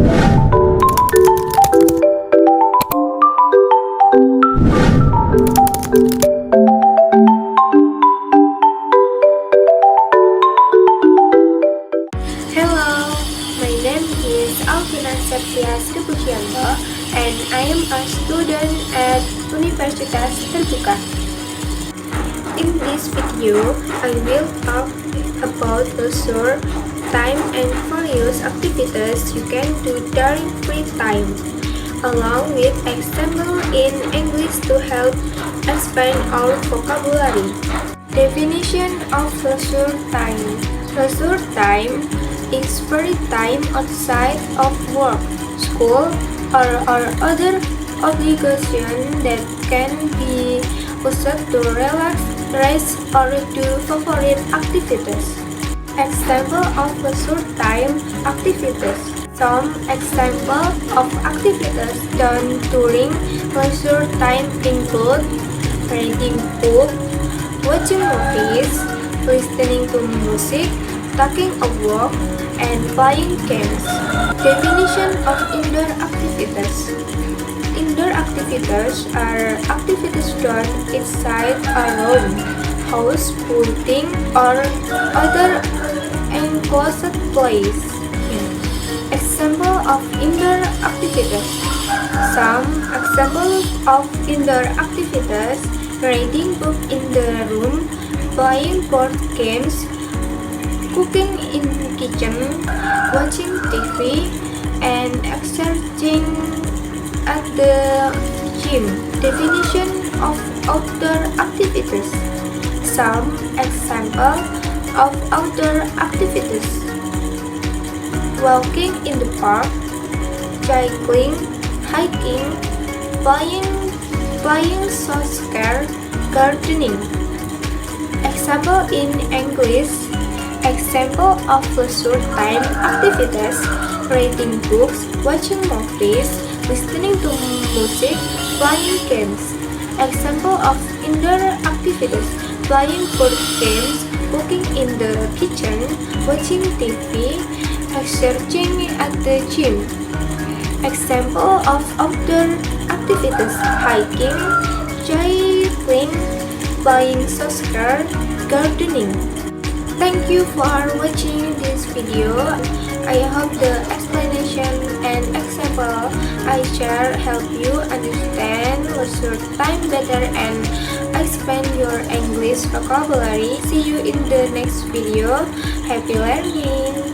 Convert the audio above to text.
Hello, my name is and I am a student at Universitas Terbuka. In this video, I will talk about leisure time and various activities you can do during free time, along with example in English to help expand our vocabulary. Definition of leisure time. Leisure time is free time outside of work, school, or other obligation that can be used to relax, rest, or do favorite activities. Example of leisure time activities. Some examples of activities done during leisure time include reading books, watching movies, listening to music, taking a walk, and playing games. Definition of indoor activities. Indoor activities are activities done inside a room, house, building, or other enclosed place. Example of indoor activities. Some examples of indoor activities: reading book in the room, playing board games, cooking in kitchen, watching TV, and exercising at the gym. Definition of outdoor activities. Some example of outdoor activities: walking in the park, cycling, hiking, playing soccer, gardening. Example in English. Example of leisure time activities: reading books, watching movies, listening to music, playing games. Example of indoor activities: playing board games, cooking in the kitchen, watching TV, exercising at the gym. Example of outdoor activities: hiking, cycling, playing soccer, gardening. Thank you for watching this video. I hope the explanation and example I share help you understand leisure time better and expand your English vocabulary. See you in the next video. Happy learning!